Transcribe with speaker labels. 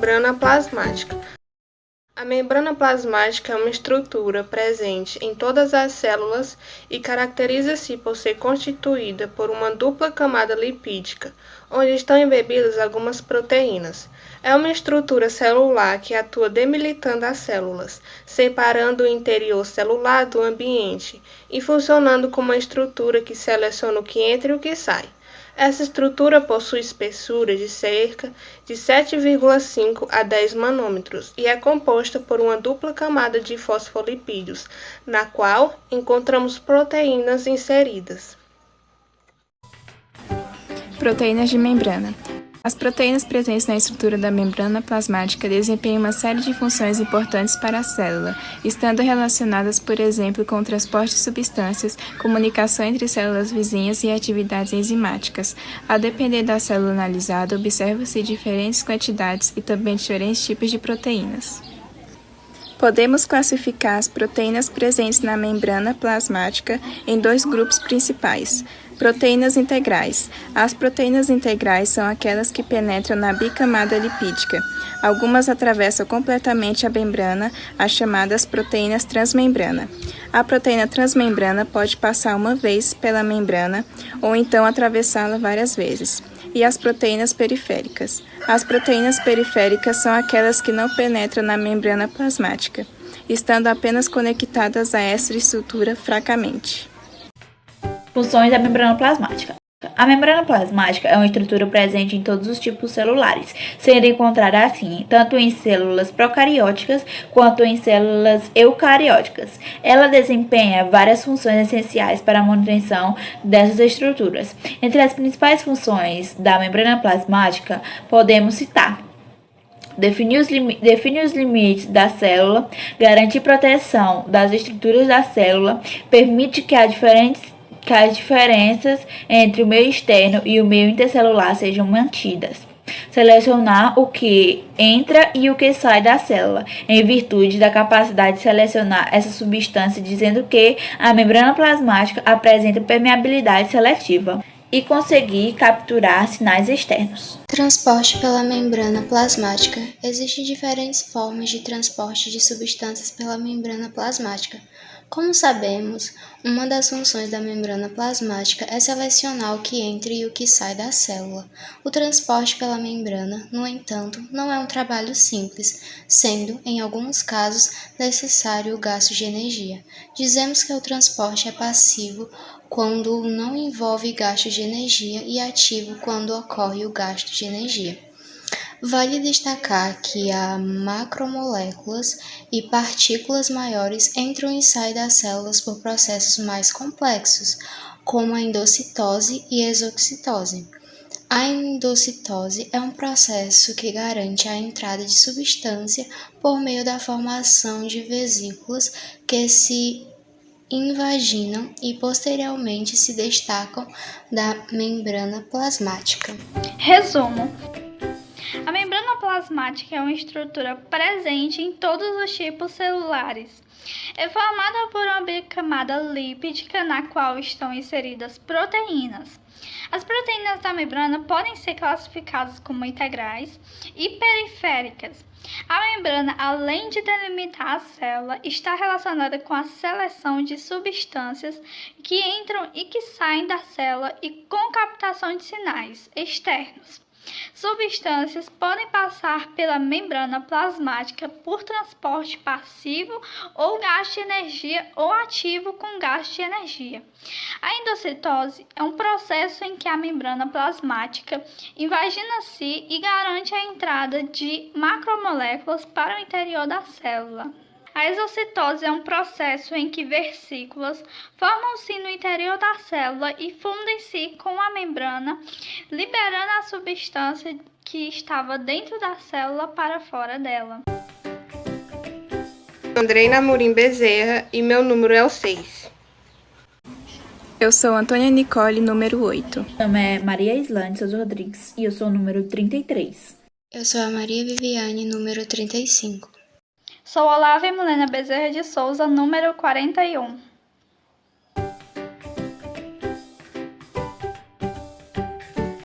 Speaker 1: membrana plasmática. A membrana plasmática é uma estrutura presente em todas as células e caracteriza-se por ser constituída por uma dupla camada lipídica, onde estão embebidas algumas proteínas. É uma estrutura celular que atua demilitando as células, separando o interior celular do ambiente e funcionando como uma estrutura que seleciona o que entra e o que sai. Essa estrutura possui espessura de cerca de 7,5 a 10 nanômetros e é composta por uma dupla camada de fosfolipídios, na qual encontramos proteínas inseridas.
Speaker 2: Proteínas de membrana. As proteínas presentes na estrutura da membrana plasmática desempenham uma série de funções importantes para a célula, estando relacionadas, por exemplo, com o transporte de substâncias, comunicação entre células vizinhas e atividades enzimáticas. A depender da célula analisada, observa-se diferentes quantidades e também diferentes tipos de proteínas. Podemos classificar as proteínas presentes na membrana plasmática em dois grupos principais. Proteínas integrais. As proteínas integrais são aquelas que penetram na bicamada lipídica. Algumas atravessam completamente a membrana, as chamadas proteínas transmembrana. A proteína transmembrana pode passar uma vez pela membrana ou então atravessá-la várias vezes. E as proteínas periféricas. As proteínas periféricas são aquelas que não penetram na membrana plasmática, estando apenas conectadas a essa estrutura fracamente.
Speaker 3: Funções da membrana plasmática. A membrana plasmática é uma estrutura presente em todos os tipos celulares, sendo encontrada assim tanto em células procarióticas quanto em células eucarióticas. Ela desempenha várias funções essenciais para a manutenção dessas estruturas. Entre as principais funções da membrana plasmática, podemos citar: definir os limites da célula, garantir proteção das estruturas da célula, permite que as diferenças entre o meio externo e o meio intercelular sejam mantidas. Selecionar o que entra e o que sai da célula, em virtude da capacidade de selecionar essa substância, dizendo que a membrana plasmática apresenta permeabilidade seletiva e conseguir capturar sinais externos.
Speaker 4: Transporte pela membrana plasmática. Existem diferentes formas de transporte de substâncias pela membrana plasmática. Como sabemos, uma das funções da membrana plasmática é selecionar o que entra e o que sai da célula. O transporte pela membrana, no entanto, não é um trabalho simples, sendo, em alguns casos, necessário o gasto de energia. Dizemos que o transporte é passivo quando não envolve gasto de energia e ativo quando ocorre o gasto de energia. Vale destacar que há macromoléculas e partículas maiores entram e saem das células por processos mais complexos, como a endocitose e exocitose. A endocitose é um processo que garante a entrada de substância por meio da formação de vesículas que se invaginam e posteriormente se destacam da membrana plasmática.
Speaker 5: Resumo: a membrana plasmática é uma estrutura presente em todos os tipos celulares. É formada por uma bicamada lipídica na qual estão inseridas proteínas. As proteínas da membrana podem ser classificadas como integrais e periféricas. A membrana, além de delimitar a célula, está relacionada com a seleção de substâncias que entram e que saem da célula e com captação de sinais externos. Substâncias podem passar pela membrana plasmática por transporte passivo ou gasto de energia ou ativo com gasto de energia. A endocitose é um processo em que a membrana plasmática invagina-se e garante a entrada de macromoléculas para o interior da célula. A exocitose é um processo em que vesículas formam-se no interior da célula e fundem-se com a membrana, liberando a substância que estava dentro da célula para fora dela.
Speaker 1: Andreina Amorim Bezerra e meu número é o 6.
Speaker 2: Eu sou Antônia Nicole, número 8.
Speaker 3: Meu nome é Maria Islane Souza Rodrigues e eu sou o número 33.
Speaker 4: Eu sou a Maria Viviane, número 35.
Speaker 5: Sou Olávia Milena Bezerra de Souza, número 41.